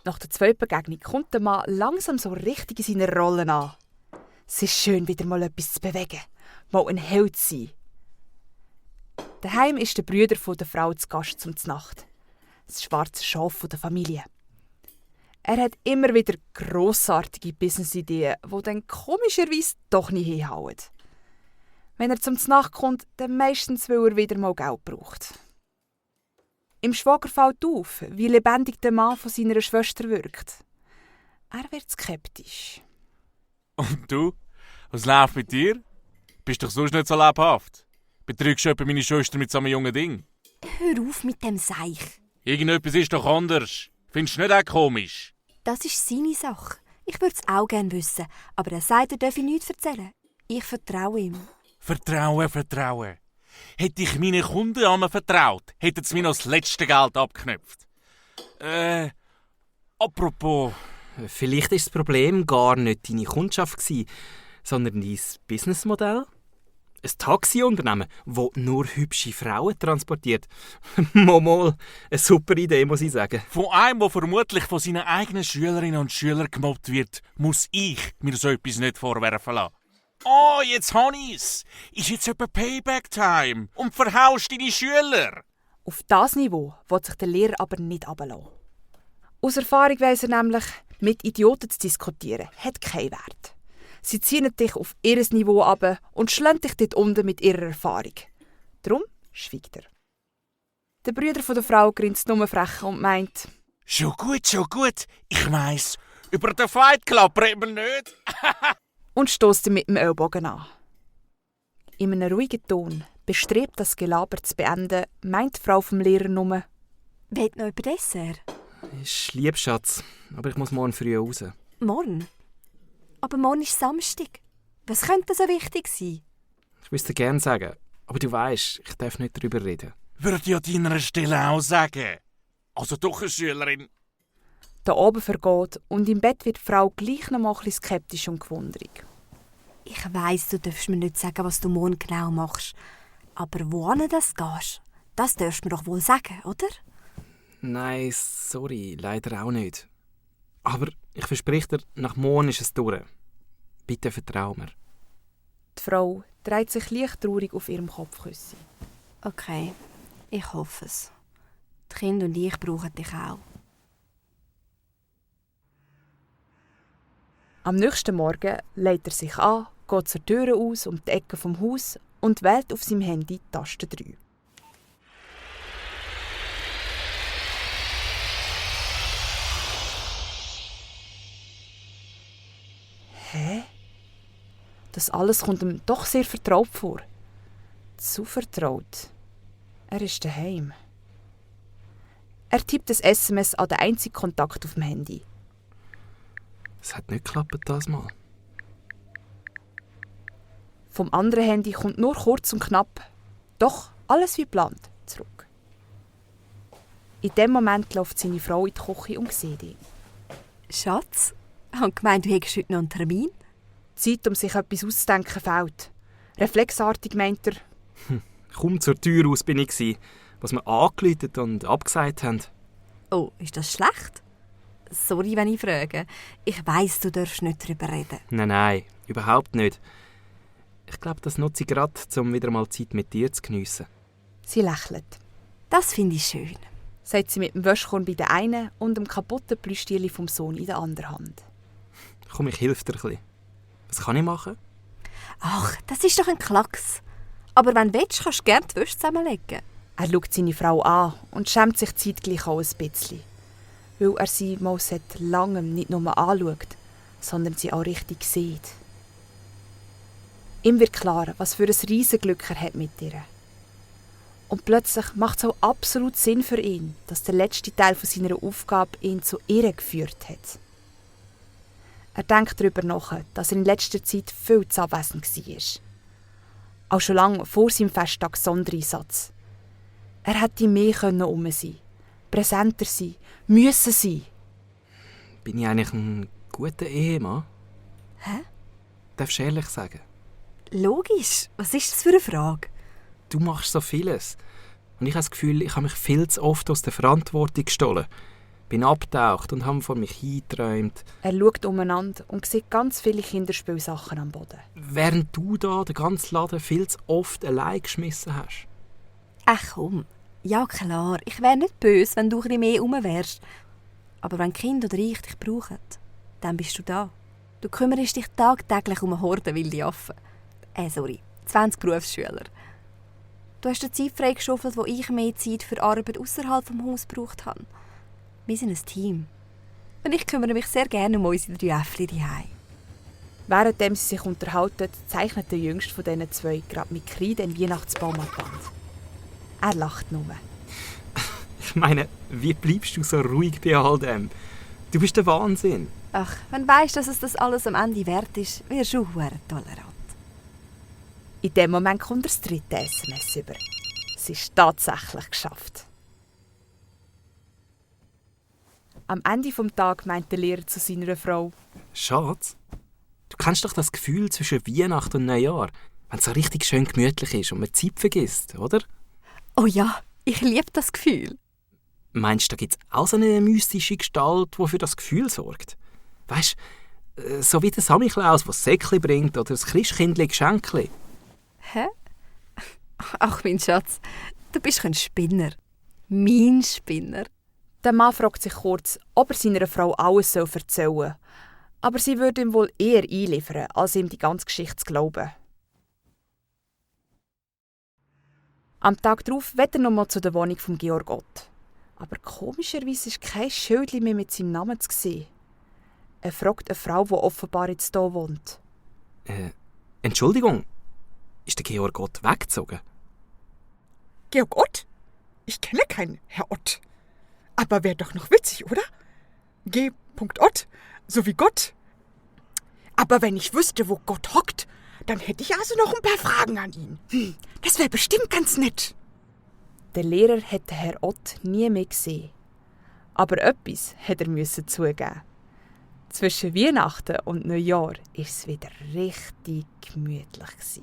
Nach der zweiten Begegnung kommt der Mann langsam so richtig in seiner Rolle an. Es ist schön, wieder mal etwas zu bewegen, mal ein Held zu sein. Daheim ist der Bruder der Frau zu Gast zum Znacht. Das schwarze Schaf der Familie. Er hat immer wieder grossartige Businessideen, die dann komischerweise doch nicht hinhauen. Wenn er zum Znacht kommt, dann meistens, weil er wieder mal Geld braucht. Im Schwager fällt auf, wie lebendig der Mann von seiner Schwester wirkt. Er wird skeptisch. Und du? Was läuft mit dir? Bist doch sonst nicht so lebhaft. Betrügst du etwa meine Schwester mit so einem jungen Ding? Hör auf mit dem Seich. Irgendetwas ist doch anders. Findest du nicht auch komisch? Das ist seine Sache. Ich würde es auch gerne wissen, aber er sagt, er dürfe nichts erzählen. Ich vertraue ihm. Vertrauen. Hätte ich meinen Kunden einmal vertraut, hätten sie mir noch das letzte Geld abgeknüpft. Apropos. Vielleicht war das Problem gar nicht deine Kundschaft, sondern dein Businessmodell? Ein Taxiunternehmen, das nur hübsche Frauen transportiert. Mal, eine super Idee, muss ich sagen. Von einem, der vermutlich von seinen eigenen Schülerinnen und Schülern gemobbt wird, muss ich mir so etwas nicht vorwerfen lassen. Oh, jetzt habe ich's. Ist jetzt etwa Payback-Time und verhaust deine Schüler. Auf das Niveau will sich der Lehrer aber nicht herunterlassen. Aus Erfahrung weiss er nämlich, mit Idioten zu diskutieren hat keinen Wert. Sie ziehen dich auf ihr Niveau ab und schlagen dich dort unten mit ihrer Erfahrung. Darum schweigt er. Der Bruder der Frau grinst nur frech und meint: Schon gut. Ich weiss, über den Fight Club reden wir nicht. und stößt ihn mit dem Ellbogen an. In einem ruhigen Ton, bestrebt das Gelaber zu beenden, meint die Frau vom Lehrer nur: Wollt noch über Dessert? Ist lieb, Schatz, aber ich muss morgen früh raus. Morgen? Aber morgen ist Samstag. Was könnte so wichtig sein? Ich würde es dir gerne sagen, aber du weisst, ich darf nicht darüber reden. Würde ja deiner Stelle auch sagen. Also doch eine Schülerin. Da oben vergeht und im Bett wird die Frau gleich noch mal ein bisschen skeptisch und gewundrig. Ich weiss, du darfst mir nicht sagen, was du morgen genau machst. Aber wohin das gehst, das darfst du mir doch wohl sagen, oder? Nein, sorry, leider auch nicht. Aber ich verspreche dir, nach morgen ist es durch. Bitte vertrau mir. Die Frau dreht sich leicht traurig auf ihrem Kopfkissen. Okay, ich hoffe es. Die Kinder und ich brauchen dich auch. Am nächsten Morgen legt er sich an, geht zur Tür aus um die Ecke vom Haus und wählt auf seinem Handy die Taste 3. Hä? Das alles kommt ihm doch sehr vertraut vor. Zu vertraut. Er ist daheim. Er tippt ein SMS an den einzigen Kontakt auf dem Handy. Es hat nicht geklappt das Mal. Vom anderen Handy kommt nur kurz und knapp, doch alles wie geplant, zurück. In dem Moment läuft seine Frau in die Küche und sieht ihn. Schatz, ich habe gemeint, du hättest heute noch einen Termin. Zeit, um sich etwas auszudenken, fehlt. Reflexartig meint er: Kaum zur Tür aus bin ich, was wir angeläutet und abgesagt haben. Oh, ist das schlecht? Sorry, wenn ich frage. Ich weiss, du darfst nicht darüber reden. Nein, überhaupt nicht. Ich glaube, das nutze ich gerade, um wieder mal Zeit mit dir zu geniessen. Sie lächelt. Das finde ich schön, sagt sie mit dem Wäschkorn bei der einen und dem kaputten Plüschtier vom Sohn in der anderen Hand. Komm, ich helfe dir ein bisschen. Was kann ich machen? Ach, das ist doch ein Klacks. Aber wenn du willst, kannst du gerne die Wäsche zusammenlegen. Er schaut seine Frau an und schämt sich zeitgleich auch ein bisschen. Weil er sie mal seit langem nicht nur anschaut, sondern sie auch richtig sieht. Ihm wird klar, was für ein Riesenglück er hat mit ihr. Und plötzlich macht es auch absolut Sinn für ihn, dass der letzte Teil von seiner Aufgabe ihn zu ihr geführt hat. Er denkt darüber nach, dass er in letzter Zeit viel zu abwesend war. Auch schon lange vor seinem Festtag Sondereinsatz. Er hätte mehr um sein, präsenter sein, müssen sein. Bin ich eigentlich ein guter Ehemann? Hä? Darfst du ehrlich sagen? Logisch. Was ist das für eine Frage? Du machst so vieles. Und ich habe das Gefühl, ich habe mich viel zu oft aus der Verantwortung gestohlen. bin abgetaucht und habe vor mich hingeträumt. Er schaut umeinander und sieht ganz viele Kinderspielsachen am Boden. Während du da den ganzen Laden viel zu oft allein geschmissen hast. Ach komm, ja klar, ich wäre nicht böse, wenn du ein bisschen mehr rum wärst. Aber wenn die Kinder oder ich dich brauchen, dann bist du da. Du kümmerst dich tagtäglich um eine Horde wilde Affen. 20 Berufsschüler. Du hast dir Zeit freigeschaufelt, wo ich mehr Zeit für Arbeit außerhalb vom Haus gebraucht habe. Wir sind ein Team. Und ich kümmere mich sehr gerne um unsere 3 Äffli daheim. Währenddem sie sich unterhalten, zeichnet der jüngste von diesen 2 gerade mit Kreide einen Weihnachtsbaum an die Wand. Er lacht nur. Ich meine, wie bleibst du so ruhig bei all dem? Du bist der Wahnsinn. Ach, wenn du weisst, dass es das alles am Ende wert ist, wirst du auch tolerant. In dem Moment kommt das 3. SMS über. Es ist tatsächlich geschafft. Am Ende des Tages meint der Lehrer zu seiner Frau: Schatz, du kennst doch das Gefühl zwischen Weihnachten und Neujahr, wenn es so richtig schön gemütlich ist und man Zeit vergisst, oder? Oh ja, ich liebe das Gefühl. Meinst du, da gibt es auch so eine mystische Gestalt, die für das Gefühl sorgt? Weißt du, so wie der Samichlaus, der das Säckchen bringt oder das Christkindli Geschenkli. Hä? Ach, mein Schatz, du bist ein Spinner. Mein Spinner. Der Mann fragt sich kurz, ob er seiner Frau alles erzählen soll. Aber sie würde ihm wohl eher einliefern, als ihm die ganze Geschichte zu glauben. Am Tag darauf will er nochmal zu der Wohnung von Georg Ott. Aber komischerweise ist kein Schildchen mehr mit seinem Namen zu sehen. Er fragt eine Frau, die offenbar jetzt hier wohnt. Entschuldigung, ist der Georg Ott weggezogen? Georg Ott? Ich kenne keinen Herr Ott. Aber wäre doch noch witzig, oder? G. Ott, so wie Gott. Aber wenn ich wüsste, wo Gott hockt, dann hätte ich also noch ein paar Fragen an ihn. Das wäre bestimmt ganz nett. Der Lehrer hätte Herr Ott nie mehr gesehen. Aber etwas hätte er zugeben. Zwischen Weihnachten und Neujahr war es wieder richtig gemütlich.